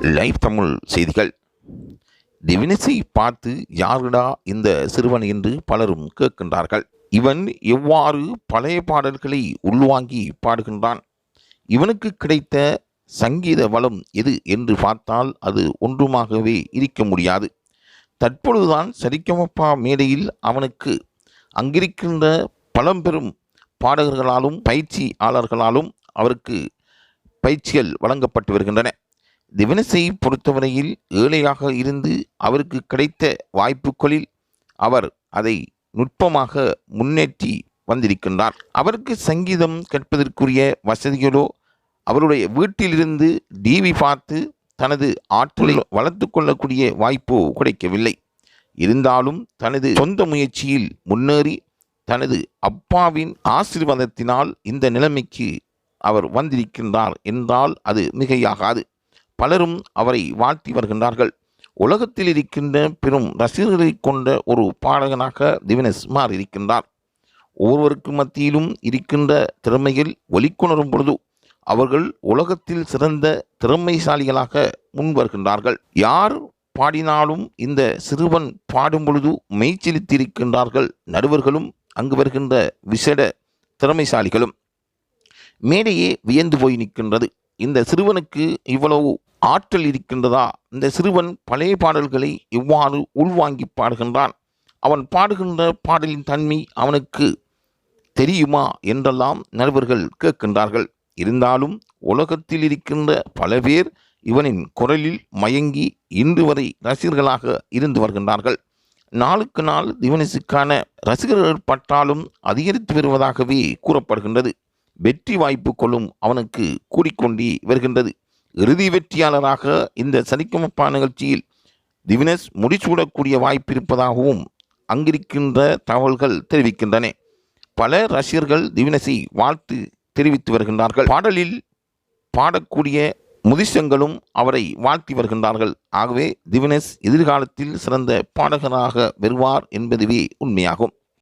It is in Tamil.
லைவ் தமிழ் செய்திகள். திவினஸை பார்த்து யாருடா இந்த சிறுவன் என்று பலரும் கேட்கின்றார்கள். இவன் எவ்வாறு பழைய பாடல்களை உள்வாங்கி பாடுகின்றான்? இவனுக்கு கிடைத்த சங்கீத வளம் எது என்று பார்த்தால் அது ஒன்றுமாகவே இருக்க முடியாது. தற்பொழுதுதான் சரிகமப மேடையில் அவனுக்கு அங்கிருக்கின்ற பழம்பெரும் பாடகர்களாலும் பயிற்சியாளர்களாலும் அவருக்கு பயிற்சிகள் வழங்கப்பட்டு வருகின்றன. திவினஸை பொறுத்தவரையில் ஏழையாக இருந்து அவருக்கு கிடைத்த வாய்ப்புகளில் அவர் அதை நுட்பமாக முன்னேற்றி வந்திருக்கின்றார். அவருக்கு சங்கீதம் கேட்பதற்குரிய வசதிகளோ அவருடைய வீட்டிலிருந்து டிவி பார்த்து தனது ஆற்றலை வளர்த்து கொள்ளக்கூடிய வாய்ப்போ கிடைக்கவில்லை. இருந்தாலும் தனது சொந்த முயற்சியில் முன்னேறி தனது அப்பாவின் ஆசீர்வாதத்தினால் இந்த நிலைமைக்கு அவர் வந்திருக்கின்றார் என்றால் அது மிகையாகாது. பலரும் அவரை வாழ்த்தி வருகின்றார்கள். உலகத்தில் இருக்கின்ற பெரும் ரசிகர்களை கொண்ட ஒரு பாடகனாக திவினஸ் மாறியிருக்கின்றார். ஒவ்வொருவருக்கு மத்தியிலும் இருக்கின்ற திறமைகள் வெளிக்கொணரும் பொழுது அவர்கள் உலகத்தில் சிறந்த திறமைசாலிகளாக முன் வருகின்றார்கள். யார் பாடினாலும் இந்த சிறுவன் பாடும் பொழுது மெய்ச்செலுத்தியிருக்கின்றார்கள். நடுவர்களும் அங்கு வருகின்ற விசேட திறமைசாலிகளும். மேடையே வியந்து போய் நிற்கின்றது. இந்த சிறுவனுக்கு இவ்வளவு ஆற்றல் இருக்கின்றதா? இந்த சிறுவன் பழைய பாடல்களை எவ்வாறு உள்வாங்கி பாடுகின்றான்? அவன் பாடுகின்ற பாடலின் தன்மை அவனுக்கு தெரியுமா என்றெல்லாம் நடுவர்கள் கேட்கின்றார்கள். இருந்தாலும் உலகத்தில் இருக்கின்ற பல பேர் இவனின் குரலில் மயங்கி இன்று வரை ரசிகர்களாக இருந்து வருகின்றார்கள். நாளுக்கு நாள் திவினஸுக்கான ரசிகர்கள் பட்டாலும் அதிகரித்து வருவதாகவே கூறப்படுகின்றது. வெற்றி வாய்ப்புகளும் அவனுக்கு கூடிக்கொண்டே வருகின்றது. இறுதி வெற்றியாளராக இந்த சரிகமப நிகழ்ச்சியில் திவினஸ் முடிசூடக்கூடிய வாய்ப்பு இருப்பதாகவும் அங்கிருக்கின்ற தகவல்கள் தெரிவிக்கின்றன. பல ரசிகர்கள் திவினஸை வாழ்த்து தெரிவித்து வருகின்றார்கள். பாடலில் பாடக்கூடிய முதிசங்களும் அவரை வாழ்த்தி வருகின்றார்கள். ஆகவே திவினஸ் எதிர்காலத்தில் சிறந்த பாடகராக வருவார் என்பதுவே உண்மையாகும்.